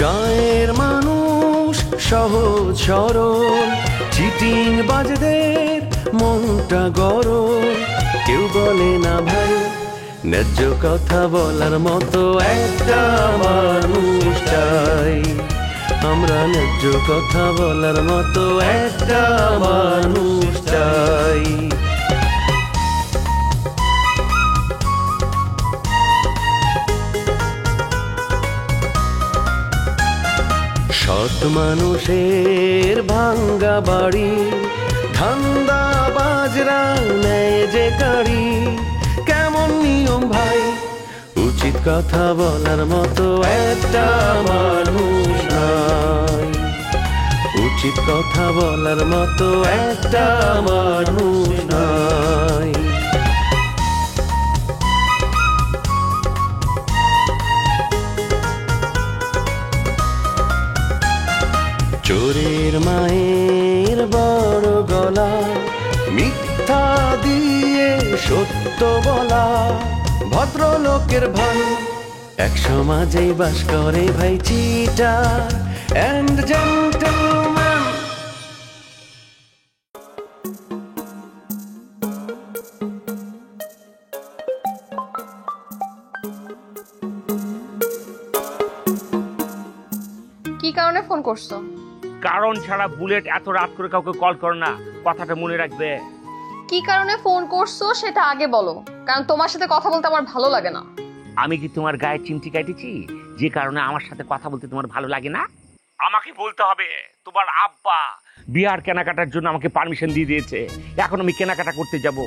গায়ের মানুষ সহজ সরল, চিটিং বাজদের মনটা গরম। কেউ বলে না ভাই ন্যায্য কথা বলার মতো একটা মানুষ চাই। আমরা ন্যায্য কথা বলার মতো একটা মানুষ চাই। সৎ মানুষের ভাঙ্গা বাড়ি, ধান্দা বাজরা নেয় যে কাড়ি। কেমন নিয়ম ভাই, উচিত কথা বলার মতো একটা মানুষ নাই। উচিত কথা বলার মতো একটা মানুষ নাই। চোরের মায়ের বড় গলা, মিথ্যা দিয়ে সত্য বলা। ভদ্রলোকের ভাই এক সমাজেই বাস করে ভাই চিটার এন্ড জেন্টলম্যান। কি কারণে ফোন করছো? কারণ ছাড়া বুলেট এত রাত করে কাউকে কল করে না, কথাটা মনে রাখবে। কি কারণে ফোন করছো সেটা আগে বলো, কারণ তোমার সাথে কথা বলতে আমার ভালো লাগে না। আমি কি তোমার গায়ে চিমটি কাটেছি যে কারণে আমার সাথে কথা বলতে তোমার ভালো লাগে না? আমাকে বলতে হবে তোমার আব্বা বিয়ার কেনাকাটার জন্য আমাকে পারমিশন দিয়ে দিয়েছে। এখন আমি কেনাকাটা করতে যাব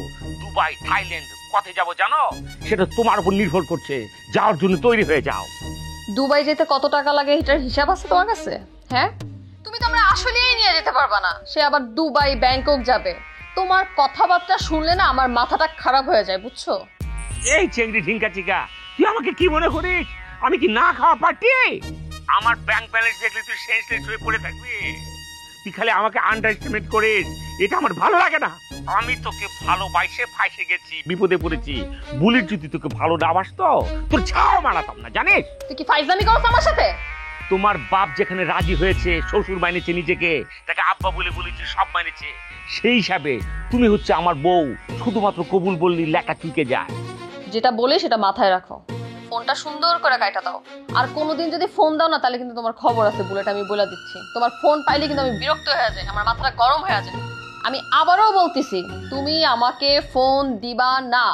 দুবাই, থাইল্যান্ড, কোথায় যাব জানো? সেটা তোমার উপর নির্ভর করছে। যাওয়ার জন্য তৈরি হয়ে যাও। দুবাই যেতে কত টাকা লাগে এটার হিসাব আছে তোমার কাছে? হ্যাঁ, তুমি তো আমরা আসলেই নিয়ে যেতে পারবা না। সে আবার দুবাই, ব্যাংকক যাবে। তোমার কথাবার্তা শুনলে না আমার মাথাটা খারাপ হয়ে যায়, বুঝছো? এই চেংড়ি ঢিঙ্কা চিকা, তুই আমাকে কি মনে করিস? আমি কি না খাওয়া পার্টি? আমার ব্যাংক ব্যালেন্স দেখলে তুই সেন্সলেস হয়ে পড়ে থাকবি। তুই খালি আমাকে আন্ডার এস্টিমেট করিস, এটা আমার ভালো লাগে না। আমি তোকে ভালোবাসে ফাঁসে গেছি, বিপদে পড়েছি। বুলেট যদি তোকে ভালো না বাসতো তোর ছাও মারাতাম না, জানিস? তুই কি ফাইজলামি করছ আমার সাথে? তোমার বাপ যেখানে রাজি হয়েছে, শ্বশুর মানেছে নিজেকে, তাকে আব্বা বলে বলেছে, সব মানেছে। সেই হিসাবে তুমি হচ্ছে আমার বউ, শুধুমাত্র কবুল বললি লেখা চুকে যায়। যেটা বলে সেটা মাথায় রাখো। ফোনটা সুন্দর করে কাটা দাও। আর কোনোদিন যদি ফোন দাও না তাহলে কিন্তু তোমার খবর আছে বুলেট, আমি বলে দিচ্ছি। তোমার ফোন পাইলে কিন্তু আমি বিরক্ত হয়ে যাই, আমার মাথাটা গরম হয়ে যায়। আমি আবারও বলতেছি, তুমি আমাকে ফোন দিবা না।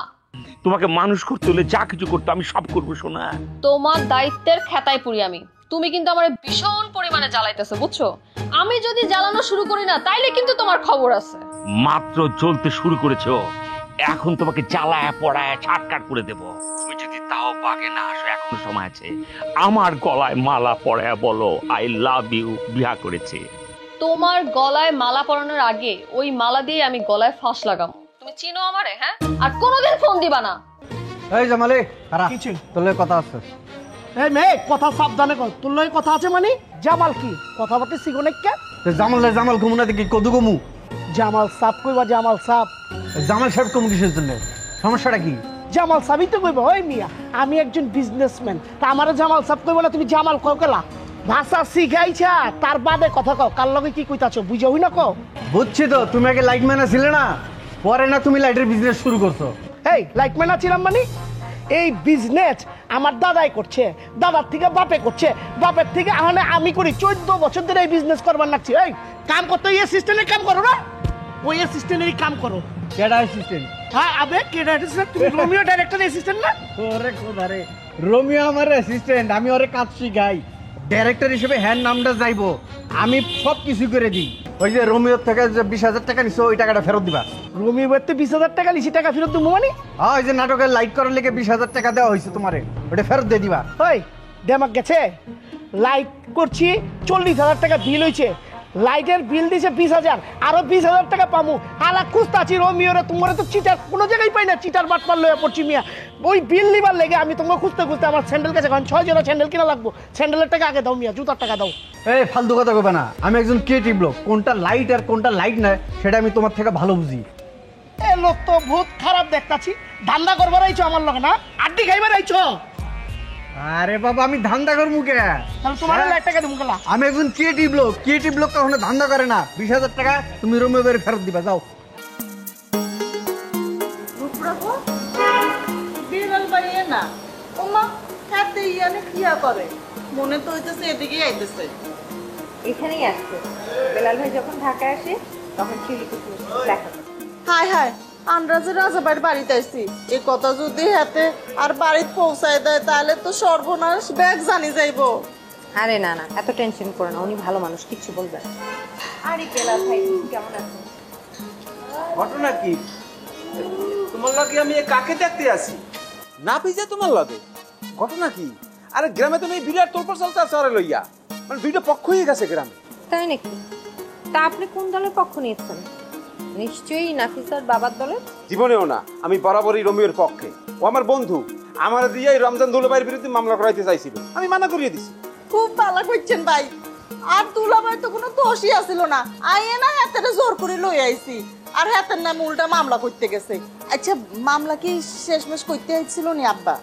তোমাকে মানুষ করতে হলে যা কিছু করতে আমি সব করবো সোনা। তোমার দায়িত্বের খেতায় পুরি আমি। তুমি কিন্তু আমার ভীষণ পরিমাণে জ্বালাইতেছো, বুঝছো? আমি যদি জ্বালানো শুরু করি না তাইলে কিন্তু তোমার খবর আছে। মাত্র জ্বলতে শুরু করেছো, এখন তোমাকে জ্বালায় পড়ায় ছাটকাট করে দেবো। তুমি যদি তাও বাগে না আসো, এখনো সময় আছে। আমার গলায় মালা পরায় বলো আই লাভ ইউ, বিয়া করেছে। তোমার গলায় মালা পরানোর আগে ওই মালা দিয়ে আমি গলায় ফাঁস লাগাবো। তুমি চিনো আমারে? হ্যাঁ, আর কোনোদিন ফোন দিবা না। এই জামালে কারা কিছু তোর কথা আছে? এই মেয়ে কথা সাবধানে কর। তোর লগে কথা আছে মানে? জামাল কি কথা বলতে শিখো না? কে জামাল ঘুমু না দেখি কদু ঘুমু? জামাল সাপ কইবা? জামাল সাপ? জামাল সাহেব কমু কিসের জন্য? সমস্যাটা কি? জামাল সাবই তো কইবা। ওই মিয়া, আমি একজন বিজনেসম্যান, তা আমারে জামাল সাপ কইবা না? তুমি জামাল কও কেলা? ভাষা শিখাইছা তার বাদে কথা কও। কার লগে কি কইতাছো বুঝা হই না কও? বুঝছি তো, তুমি আগে লাইটম্যান ছিলে না, পরে না তুমি লাইটের বিজনেস শুরু করছো। এই লাইটম্যান ছিলাম মানে? এই বিজনেস আমার দাদাই করছে, দাদার থেকে বাপে করছে, বাপের থেকে আমি করি। 14 বছর ধরে এই বিজনেস করবার লাগছি। এই কাম করতে এই অ্যাসিস্ট্যান্টের কাম করো না? ওই অ্যাসিস্ট্যান্টেরই কাম করো। কেডা অ্যাসিস্ট্যান্ট? হ্যাঁ, আবে কেডা অ্যাসিস্ট্যান্ট? তুমি রোমিও ডাইরেক্টর অ্যাসিস্ট্যান্ট না? ওরে খোদারে, রোমিও আমার অ্যাসিস্ট্যান্ট, আমি ওরে কাজ শিখাই। ডাইরেক্টর হিসেবে হ্যান্ড নামটা যাইবো, আমি সব কিছু করে দিই। ওই যে রোমিওর থেকে যে 20,000 টাকা নিছো, ওই টাকাটা ফেরত দিবা। রোমিও বলতে 20,000 টাকা নিছি, টাকা ফেরত দেবো মানে? হ্যাঁ, ওই যে নাটকের লাইট করার লেগে 20,000 টাকা দেওয়া হয়েছে তোমারে, ওটা ফেরত দিয়ে দিবা। ওই দেমাক গেছে? লাইট করছি 40,000 টাকা বিল হয়েছে, লাইটের বিল দিছে 20,000, আরো 20,000 টাকা পামু। হালা খুঁজতাছি রোমিওরে, তোমার তো চিটার কোনো জায়গায় পাই না, চিটার বাটপার লয়ে পড়ছি মিয়া। ওই বিল নিবার লেগে আমি তোমাকে খুঁজতে খুঁজতে আমার স্যান্ডেল কাছে, কারণ 6 জোড়া স্যান্ডেল কিনা লাগবো। স্যান্ডেলের টাকা আগে দাও মিয়া, জুতার টাকা দাও। এই ফালতু কথা কইবা না, আমি একজন ক্রিয়েটিভ লোক, কোনটা লাইট আর কোনটা লাইট না সেটা আমি তোমার থেকে ভালো বুঝি। এ লোক তো বহুত খারাপ দেখতাছি। ধান্দা করবার আইছো আমার লগে না? আড্ডি খাইবার আইছো? আরে বাবা আমি ধান্দা করবো কে? তাহলে তোমার লাখ টাকা দেবো গেলা। আমি একজন ক্রিয়েটিভ লোক কখনো ধান্দা করে না। 20,000 টাকা তুমি রোমিও বের ফেরত দিবা, যাও। বিড়াল বাড়িয়ে না ওমা হাতে ইয়ানে কিয়া করে মনে তো হইতেছে এদিকেই আইতেছে। এখানেই আসছে। বেলাল ভাই যখন ঢাকায় আসে তখন শিলিগুড়ি দেখা করে। হায় হায় আমরা যে রাজাবাড়ির বাড়িতে আসছি এই কথা যদি হাতে আর বাড়িতে পৌঁছায় দেয় তাহলে তো সর্বনাশ, ব্যাগ জানি যাইবো। আরে না না, এত টেনশন করো না, উনি ভালো মানুষ, কিচ্ছু বলবে না। আরে বেলাল ভাই কেমন আছেন? ঘটনা কি? তোমার লগে আমি কাকে দেখতে আসি না পিছে তোমার লগে? ঘটনা কি? আরে গ্রামে তো এই বিরাট তোলপাড় চলতে আছে আরে লইয়া, মানে দুইটা পক্ষ হয়ে গেছে গ্রামে। তাই নাকি? তা আপনি কোন দলের পক্ষ নিয়েছেন? নিশ্চয়ই নাফিসার বাবার দলের। জীবনেও না, আমি বরাবরই রোমিওর পক্ষে। ও আমার বন্ধু, আমার দিয়ে রমজান দুলাভাইয়ের বিরুদ্ধে মামলা করাইতে চাইছিল, আমি মানা করিয়ে দিছি। খুব ভালো করছেন ভাই। আর দুলাভাই তো কোনো দোষই আসিল না, আইয়ে না হাতের জোর করে লই আইছি আর হাতের নামে উল্টা মামলা করতে গেছে। আচ্ছা মামলা কি শেষমেশ করতে আইছিল নি আব্বা?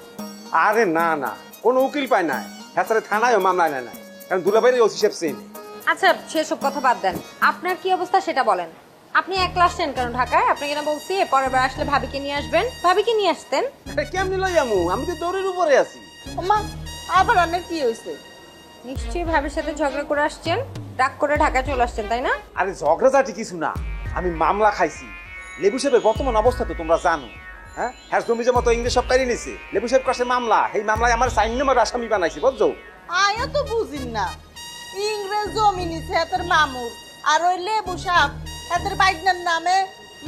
আরে না না, কোনো উকিল পায় নাই, হ্যাঁ থানায়ও মামলা নেয় নাই, কারণ দুলাভাইয়ের ওসি সাহেব চেনে। আচ্ছা সেসব কথা বাদ দেন, আপনার কি অবস্থা সেটা বলেন। আপনি একলা আসছেন কেন ঢাকায়? আপনাকে না বলছি পরের বার আসলে ভাবিকে নিয়ে আসবেন, ভাবিকে নিয়ে আসতেন। কেমনি লই আমু, আমি তো দৌড়ের উপরে আছি। ওমা আবার অনেক কি হয়েছে? নিশ্চয়ই ভাবির সাথে ঝগড়া করে আসছেন, রাগ করে ঢাকায় চলে আসছেন, তাই না? আরে ঝগড়াঝাটি কিছু না, আমি মামলা খাইছি। লেবু সাহেবের বর্তমান অবস্থা তো তোমরা জানো। হ্যাঁ হ্যাঁ, জমি জমা তো ইংরেজ সব কারি নিছে। লেবু সাহেব কাছে মামলা, এই মামলায় আমার 4 নম্বর আসামি বানাইছি, বুঝছো? আয়া তো বুঝিন না, ইংরেজ জমি নিছে হাতের মামুর, আর ওই লেবু সাপ হাতের বাইকনার নামে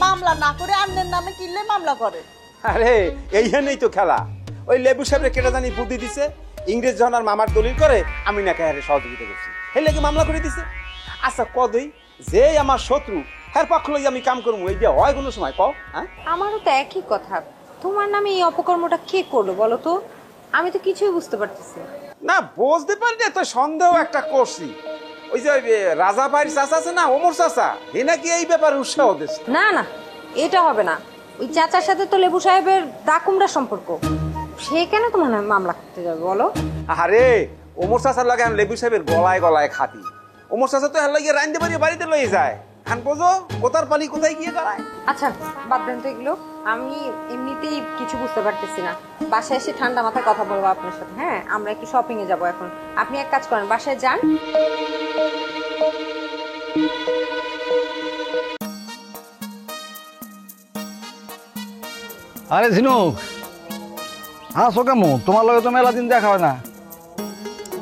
মামলা না করে আন্নের নামে কিনলে মামলা করে। আরে এইখানেই তো খেলা। ওই লেবু সাহেবের কেটে জানি বুদ্ধি দিছে, ইংরেজ যখন আর মামার দলিল করে আমি না কাহারে সহযোগিতা করছি, এই লেগে মামলা করে দিছে। আচ্ছা কদই যে আমার শত্রু, হ্যাঁ পক্ষ লই আমি কাম করবো, এই যে হয় কোনো সময় কও? হ্যাঁ আমারও তো একই কথা। তোমার নামে এই অপকর্মটা কে করলো বলো তো? আমি তো কিছুই বুঝতে পারতেছি না। বুঝতে পারি না তো, সন্দেহ একটা করছি। ওই যে রাজা ভাইয়ের চাচা আছে না, ওমর চাচা, এ নাকি এই ব্যাপারে উৎসাহ দিচ্ছে। না না, এটা হবে না। ওই চাচার সাথে তো লেবু সাহেবের দাকুমরা সম্পর্ক, সে কেন তোমার নামে মামলা করতে যাবে বলো? আরে ওমর চাচার লাগে আমি লেবু সাহেবের গলায় গলায় খাটি। ওমর চাচা তো হেলা গিয়ে রাইন্দে বাড়ি বাড়িতে লয়ে যায়, খান বোঝো কোথার পানি কোথায় গিয়ে দাঁড়ায়। আচ্ছা বাদ দেন তো এগুলো, আমি এমনিতেই কিছু বুঝতে পারতেছি না। বাসায় এসে ঠান্ডা মাথায় কথা বলবো আপনার সাথে। হ্যাঁ আমরা একটু শপিং এ যাবো এখন। আপনি এক কাজ করেন, বাসায় যান। আরে ঝিনুক, হাসো কেমন? তোমার লগে তো মেলা দিন দেখা হয় না।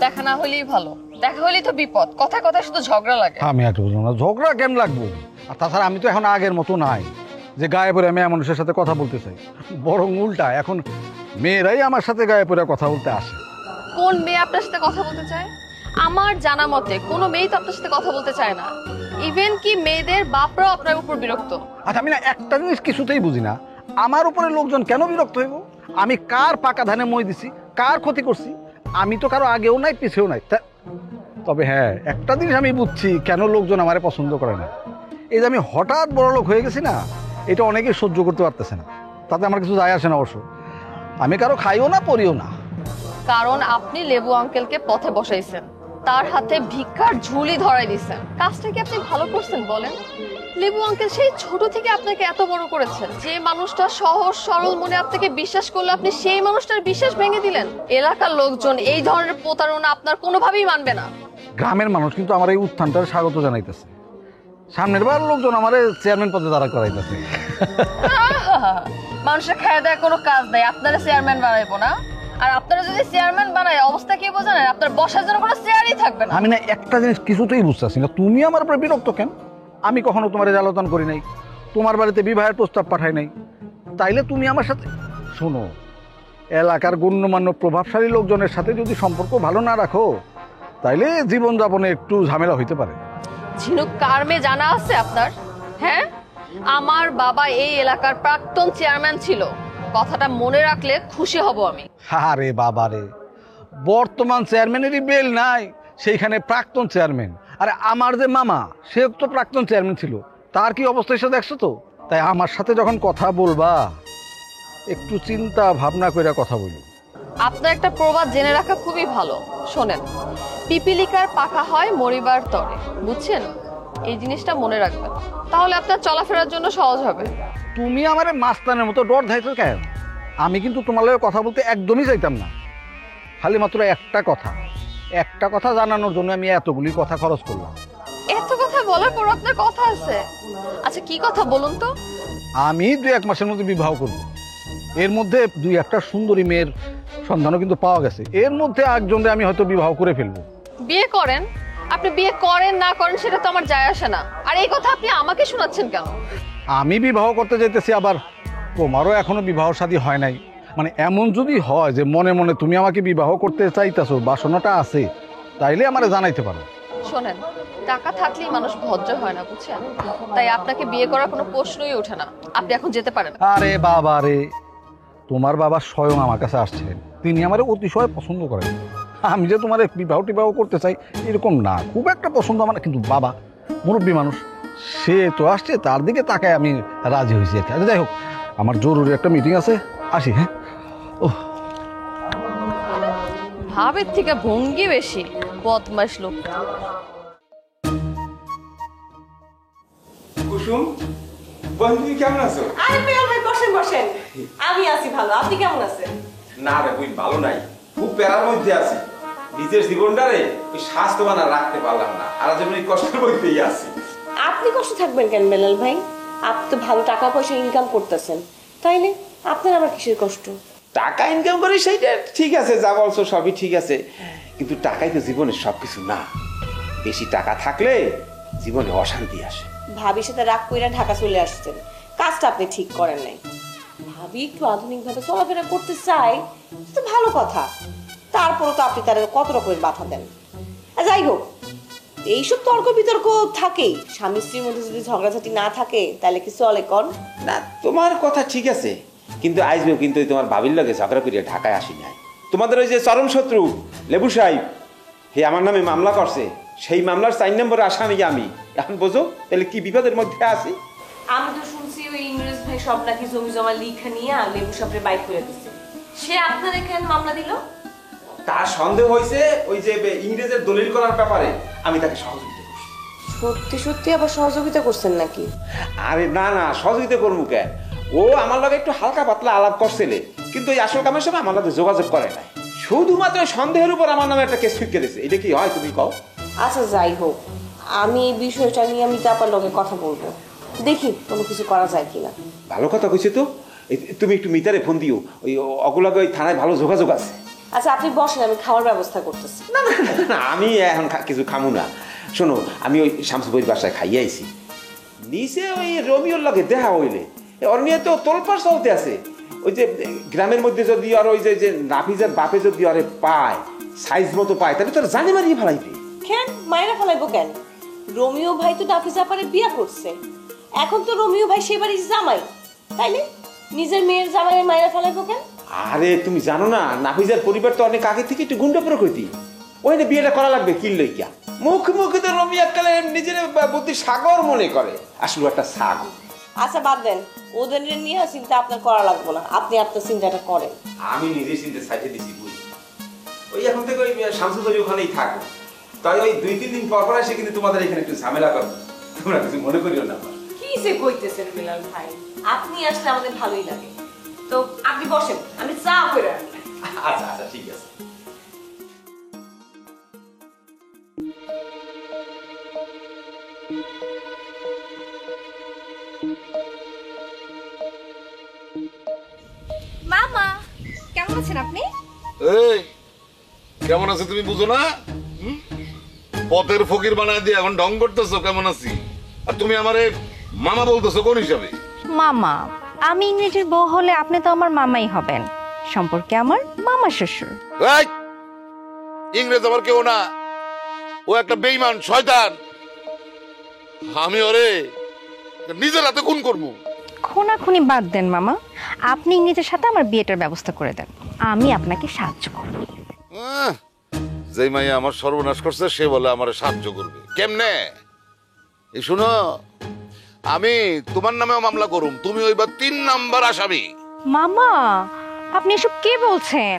দেখা না হলেই ভালো, দেখা হলেই তো বিপদ, কথা কথা শুধু ঝগড়া লাগে। আমি একটু বুঝলাম না, ঝগড়া কেমন লাগবো? আর তাছাড়া আমি তো এখন আগের মতো নাই যে গায়ে পড়ে মেয়ে মানুষের সাথে কথা বলতে চাই, বরং উল্টা এখন মেয়েরাই আমার সাথে গায়ে পড়ে কথা বলতে আসে। কোন মেয়ে আপনার সাথে কথা বলতে চায়? আমার জানা মতে কোনো মেয়ে তো আপনার সাথে কথা বলতে চায় না। ইভেন কি মেয়েদের বাপরাও আপনার উপর বিরক্ত। আচ্ছা আমি না একটা জিনিস কিছুতেই বুঝি না, আমার উপরে লোকজন কেন বিরক্ত হইব? আমি কার পাকা ধানে মই দিছি, কার ক্ষতি করছি? আমি তো কারো আগেও নাই পিছেও নাই। তবে হ্যাঁ একটা জিনিস আমি বুঝছি কেন লোকজন আমারে পছন্দ করে না। এই যে আমি হঠাৎ বড় লোক হয়ে গেছি না, এটা অনেকেই সহ্য করতে পারতেছে না। তাতে আমার কিছু যায় আসে না অবশ্য, আমি কারো খাইও না পরিও না। কারণ আপনি লেবু আঙ্কেলকে পথে বসাইছেন, তার হাতে ভিক্ষার ঝুলি ধরাই দিয়েছেন। কাজটা কি আপনি ভালো করছেন বলেন? লেবু আঙ্কেল সেই ছোট থেকে আপনাকে এত বড় করেছেন, যে মানুষটা সহজ সরল মনে আপনাকে বিশ্বাস করলো, আপনি সেই মানুষটার বিশ্বাস ভেঙে দিলেন। এলাকার লোকজন এই ধরনের প্রতারণা আপনার কোনোভাবেই মানবে না। গ্রামের মানুষ কিন্তু আমার এই উত্থানটার স্বাগত জানাইতেছে। সামনের বার লোকজন আমার চেয়ারম্যান পদে দাঁড়া করাইতেছে। মানুষের খায় দেয় কোনো কাজ নাই, আপনারা চেয়ারম্যান বানাইবো না। আর আপনারা যদি চেয়ারম্যান বানায় অবস্থা কি বোঝেন? আপনার বসার জন্য কোনো চেয়ারই থাকবে না। আমি না একটা জিনিস কিছুতেই বুঝতেছি না, তুমি আমার উপরে বিরক্ত কেন? আমি কখনো তোমার জ্বালাতন করি নাই, তোমার বাড়িতে বিবাহের প্রস্তাব পাঠাই নাই, তাইলে তুমি আমার সাথে শোনো, এলাকার গণ্যমান্য প্রভাবশালী লোকজনের সাথে যদি সম্পর্ক ভালো না রাখো তাইলে জীবনযাপনে একটু ঝামেলা হইতে পারে। ঝিনুক কার মেয়ে জানা আছে আপনার? হ্যাঁ, আমার বাবা এই এলাকার প্রাক্তন চেয়ারম্যান ছিল, কথাটা মনে রাখলে খুশি হব আমি। আরে বাবারে, বর্তমান চেয়ারম্যানেরই বেল নাই, সেইখানে প্রাক্তন চেয়ারম্যান। আরে আমার যে মামা, সে তো প্রাক্তন চেয়ারম্যান ছিল, তার কি অবস্থা এসে দেখছো তো? তাই আমার সাথে যখন কথা বলবা একটু চিন্তা ভাবনা করে কথা বলি। আপনার একটা প্রবাদ জেনে রাখা খুবই ভালো। শোনেন, পিপিলিকার পাখা হয় মরিবার তরে, বুঝছেন? এই জিনিসটা মনে রাখবেন, তাহলে আপনার চলাফেরার জন্য সহজ হবে। তুমি আমারে মাস্তানের মতো ডর ধাইছো কেন? আমি কিন্তু তোমার লগে কথা বলতে একদমই চাইতাম না। খালি মাত্র একটা কথা জানানোর জন্য আমি এতগুলি কথা খরচ করলাম। এত কথা বলার পর আপনার কথা আছে? আচ্ছা, কি কথা বলুন তো? আমি 2-1 মাসের মধ্যে বিবাহ করব। এর মধ্যে 2-1টা সুন্দরী মেয়ের সন্ধানও কিন্তু পাওয়া গেছে। এর মধ্যে একজনকে আমি হয়তো বিবাহ করে ফেলবো। বিয়ে করেন? আপনি বিয়ে করেন না করেন সেটা তো আমার যায় আসে না। আর এই কথা আপনি আমাকে শোনাচ্ছেন কেন? আমি বিবাহ করতে যাইতেছি, আবার তোমারও এখনো বিবাহ শাদী হয় নাই। মানে এমন যদি হয় যে মনে মনে তুমি আমাকে বিবাহ করতে চাইতেছো, বাসনাটা আছে, তাইলে আমারে জানাইতে পারো। শোনেন, টাকা থাকলেই মানুষ ভদ্র হয় না, বুঝছেন? তাই আপনাকে বিয়ে করার কোনো প্রশ্নই ওঠে না। আপনি এখন যেতে পারেন। আরে বাবা রে, তোমার বাবা স্বয়ং আমার কাছে আসছেন, তিনি আমার অতিশয় পছন্দ করেন। আমি যে তোমার বিবাহ করতে চাই এরকম না, খুব একটা পছন্দ আমার, কিন্তু বাবা মুরব্বী মানুষ, সে তো আসছে, তার দিকে তাকায় আমি রাজি হয়েছি আর কি। আচ্ছা, যাই হোক, আমার জরুরি একটা মিটিং আছে, আসি। হ্যাঁ, ভাবের থেকে ভঙ্গি বেশি, বদমাশ লোক। কুসুম, বোন তুমি কেমন আছো? আরে বেয়াল ভাই, বসেন বসেন। আমি আছি ভালো, আপনি কেমন আছেন? না রে বুঝ, ভালো নাই, খুব প্যারার মধ্যে আছি। নিজের জীবনটারে ওই স্বাস্থ্যবান আর রাখতে পারলাম না, আর যেমন এই কষ্টের মধ্যেই আছি। আপনি কষ্ট থাকবেন কেন বেলাল ভাই? আপনি তো ভালো টাকা পয়সা ইনকাম করতেছেন, তাইলে আপনার আবার কিসের কষ্ট? টাকা ইনকাম করি সেইটা ঠিক আছে, যা বলছো সবই ঠিক আছে, কিন্তু টাকাই তো জীবনের সবকিছু না। বেশি টাকা থাকলে জীবনে অশান্তি আসে। ভাবির সাথে রাগ কইরা ঢাকা চলে আসছেন, কাজটা আপনি ঠিক করেন নাই। ভাবি একটু আধুনিকভাবে চলাফেরা করতে চাই, তো ভালো কথা, তারপরও তো আপনি তার কত রকমের বাধা দেন। যাই হোক, এইসব তর্ক বিতর্ক থাকেই, স্বামী স্ত্রীর মধ্যে যদি ঝগড়াঝাটি না থাকে তাহলে কি চলে কন? না, তোমার কথা ঠিক আছে, কিন্তু আইসবেও কিন্তু তোমার ভাবির লগে ঝগড়া করিয়া ঢাকায় আসি নাই। তোমাদের ওই যে চরম শত্রু লেবু সাহেব, হে আমার নামে মামলা করছে, সেই মামলার 4 নম্বরে আসামি আমি। এখন বোঝো তাহলে কি বিপদের মধ্যে আছি। আমি তো শুনছি ওই ইংরেজ ভাই সব নাকি জমি জমা লিখে নিয়ে লেবু সাহেবের বাইক করে দিচ্ছে, সে আপনার এখানে মামলা দিল। তার সন্দেহ হয়েছে ওই যে ইংরেজের দলিল করার ব্যাপারে, আমি তাকে সহযোগিতা করছি। সত্যি সত্যি আবার সহযোগিতা করছেন নাকি? আরে না না, সহযোগিতা করবো কেন, ও আমার লগে একটু হালকা পাতলা আলাপ করছিলে, কিন্তু ওই আসল কামের সময় আমার লগে যোগাযোগ করে নাই। শুধুমাত্র সন্দেহের উপর আমার নামে একটা কেস ফিটকে দিয়েছে। এটা কি হয় তুমি কও? আচ্ছা যাই হোক, আমি এই বিষয়টা নিয়ে আমি তারপর লগে কথা বলবো, দেখি কোনো কিছু করা যায় কিনা। ভালো কথা কইছে তো, তুমি একটু মিতারে ফোন দিও, ওই অগুলাকে ওই থানায় ভালো যোগাযোগ আছে। আচ্ছা আপনি বসেন, আমি খাওয়ার ব্যবস্থা করতেছি। না না না, আমি এখন কিছু খামু না। শোনো, আমি ওই শামসুবইর বাসায় খাইয়ে আইছি, নিচে ওই রোমিওর লগে দেখা হইলে ওর নিয়ে তো তোলপাড় চলতে আছে। ওই যে গ্রামের মধ্যে যদি আর ওই যে নাফিজার বাপে যদি আরে পায়, সাইজ মতো পায়, তাহলে তোর জানি মারিয়ে ফেলাইবে। কেন মায়েরা ফেলাইবো কেন? রোমিও ভাই তো নাফিজা পারে বিয়া করছে, এখন তো রোমিও ভাই সে বাড়ির জামাই, তাইলে নিজের মেয়ের জামাইয়ের মায়েরা ফেলাইবো কেন? আরে তুমি জানো না, নাফিজার পরিবার তো অনেক আগে থেকে একটু গুন্ডা প্রকৃতি, ওই যে বিয়েটা করা লাগবে কি লইয়া। মুখে মুখে তো রমি এককালে নিজের বুদ্ধি সাগর মনে করে, আসলে একটা সাগর। আচ্ছা বাদ দেন, ওদের নিয়ে চিন্তা আপনার করা লাগবো না, আপনি আপনার চিন্তাটা করেন। আমি নিজে চিন্তা সাইডে দিছি, বুঝি ওই এখন থেকে ওই শামসুদরি ওখানেই থাকো, তাই ওই 2-3 দিন পর পর এসে কিন্তু তোমাদের এখানে একটু ঝামেলা করবো, তোমরা কিছু মনে করিও না। কি যে কইতেছেন বিলাল ভাই, আপনি আসলে আমাদের ভালোই লাগে। তো আপনি বসেন, আমি চা করে রাখি। আচ্ছা আচ্ছা, ঠিক আছে। মামা কেমন আছেন আপনি? এই কেমন আছো তুমি বুঝো না? পথের ফকির বানায় দিয়ে এখন ঢং করতেছো কেমন আছি, আর তুমি আমারে মামা বলতেছো কোন হিসাবে? মামা, আমি ইংরেজির বউ হলে আপনি তো আমার মামাই হবেন, সম্পর্কে আমার মামা শ্বশুর। এই ইংরেজ আমার কেউ না, ও একটা বেঈমান শয়তান, আমি ওরে নিজের হাতে খুন করবো। খুনাখুনি বাদ দেন মামা, আপনি ইংরেজের সাথে আমার বিয়েটার ব্যবস্থা করে দেন, আমি আপনাকে সাহায্য করব। যে মাইয়া আমার সর্বনাশ করছে সে বলে আমার সাহায্য করবে কেমনে? এই শুনো, আমি তোমার নামেও মামলা করুম, তুমি ওইবার 3 নাম্বার আসামি। মামা আপনি এসব কি বলছেন?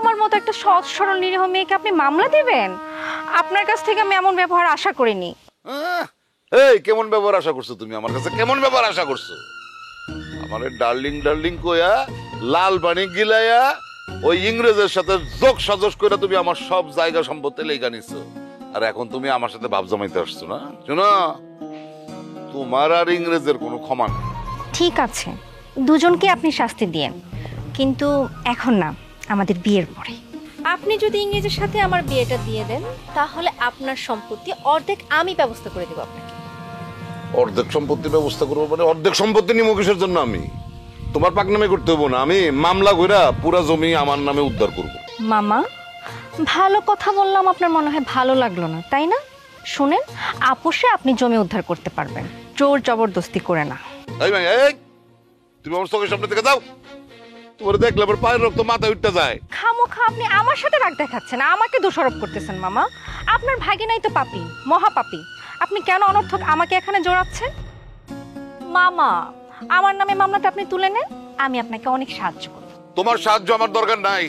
আমার মতো একটা সৎ সরল নিরীহ মেয়েকে আপনি মামলা দিবেন? আপনার কাছ থেকে আমি এমন ব্যবহার আশা করিনি। এই কেমন ব্যবহার আশা করছো তুমি আমার কাছে? কেমন ব্যবহার আশা করছো? আমারে ডার্লিং ডার্লিং কইয়া লাল পানি গিলাইয়া ওই ইংরেজের সাথে যোগ সাজস করে তুমি আমার সব জায়গা সম্পত্তি লেখা নিছো, আর এখন তুমি আমার সাথে ভাব জমাইতে আসছো না? শোনো, তোমার আর ইংরেজের কোনো ক্ষমা নেই। ঠিক আছে, দুজনকে আপনি শাস্তি দিয়েন, কিন্তু এখন না, আমাদের বিয়ের পরে। আপনি যদি ইংরেজের সাথে আমার বিয়েটা দিয়ে দেন, তাহলে আপনার সম্পত্তি অর্ধেক আমি ব্যবস্থা করে দেব আপনাকে। অর্ধেক সম্পত্তি ব্যবস্থা করবো মানে অর্ধেক সম্পত্তি নিমো কিসের জন্য? আমি তোমার পাক নামে করতে হবো না, আমি মামলা কইরা পুরা জমি আমার নামে উদ্ধার করব। মামা, ভালো কথা বললাম, আপনার মনে হয় ভালো লাগলো না, তাই না? শুনেন, আপোষে আপনি জমি উদ্ধার করতে পারবেন, জোর জবরদস্তি করে না। এই ভাই, এই তুমি আমার চোখের সামনে থেকে যাও। তোমার দেখলে আমার পায়ের রক্ত মাথায় উঠতে যায়। খামোখা আপনি আমার সাথে রাগ দেখাচ্ছেন, আমাকে দোষারোপ করতেছেন। মামা, আপনার ভাগিনাই তো পাপী, মহাপাপী। আপনি কেন অনর্থক আমাকে এখানে জড়াচ্ছেন? মামা, আমার নামে মামলাটা আপনি তুলে নেন, আমি আপনাকে অনেক সাহায্য করব। তোমার সাহায্য আমার দরকার নাই,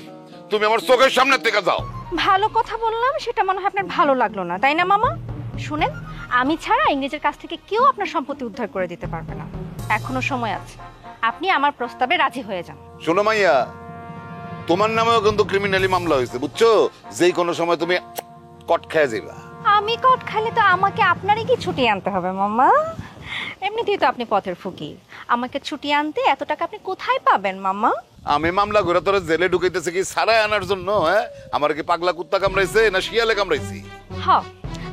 তুমি আমার চোখের সামনে থেকে যাও। ভালো কথা বললাম, সেটা মনে হয় আপনার ভালো লাগলো না, তাই না মামা? শুনেন, আমি ছাড়া ইংরেজের কাছ থেকে কেউ আপনার সম্পত্তি উদ্ধার করে দিতে পারবে না। এখনো সময় আছে, আপনি আমার প্রস্তাবে রাজি হয়ে যান। শোনো মাইয়া, তোমার নামেও কিন্তু ক্রিমিনালি মামলা হয়েছে, বুঝছো? যেই কোনো সময় তুমি কট খেয়ে যাবা। আমি কট খাইলে তো আমাকে আপনারই কি ছুটি আনতে হবে মামা? এমনিতেই তো আপনি পথের ফকির, আমাকে ছুটি আনতে এত টাকা আপনি কোথায় পাবেন মামা? আমি মামলা করে তোরা জেলে ঢুকাইতেছে কি সারাই আনার জন্য? হ্যাঁ, আমার কি পাগলা কুত্তা কামড়াইছে না শিয়ালে কামড়াইছি? হ্যাঁ,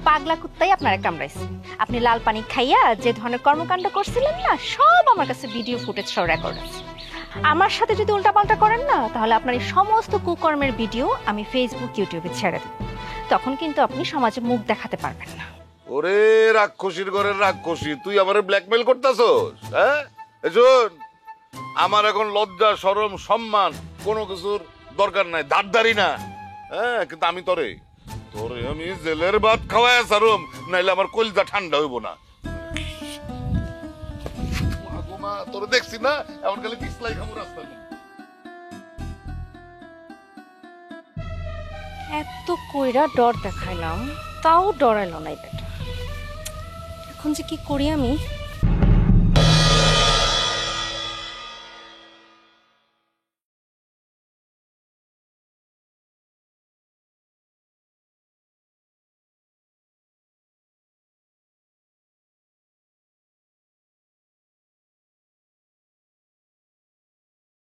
পাগলা কুত্তাই আপনারা কামড়াইছে। আপনি লাল পানি খাইয়া যে ধরনের কর্মকাণ্ড করছিলেন না, সব আমার কাছে ভিডিও ফুটেজ সহ রেকর্ড আছে। আমার সাথে যদি উল্টাপাল্টা করেন না, তাহলে আপনার এই সমস্ত কুকর্মের ভিডিও আমি ফেসবুক, ইউটিউবে ছেড়ে দেব। তখন কিন্তু আপনি সমাজে মুখ দেখাতে পারবেন না। ওরে রাক্ষসীর ঘরের রাক্ষসী, তুই আমারে ব্ল্যাকমেল করতেছস? হ্যাঁ, শোন, আমার এখন লজ্জা শরম সম্মান কোনো কিছুর দরকার নাই, ধারদারি না। হ্যাঁ, কিন্তু আমি তোরে আমি জেলের ভাত খাওয়ায় সারুম, নাইলে আমার কলিজা ঠান্ডা হইব না। তোরে দেখছি না, এমন গেলে পিছলাই খামু রাস্তা। এত কইরা ডর দেখাইলাম, তাও ডরাইল না। এখন যে কি করি আমি?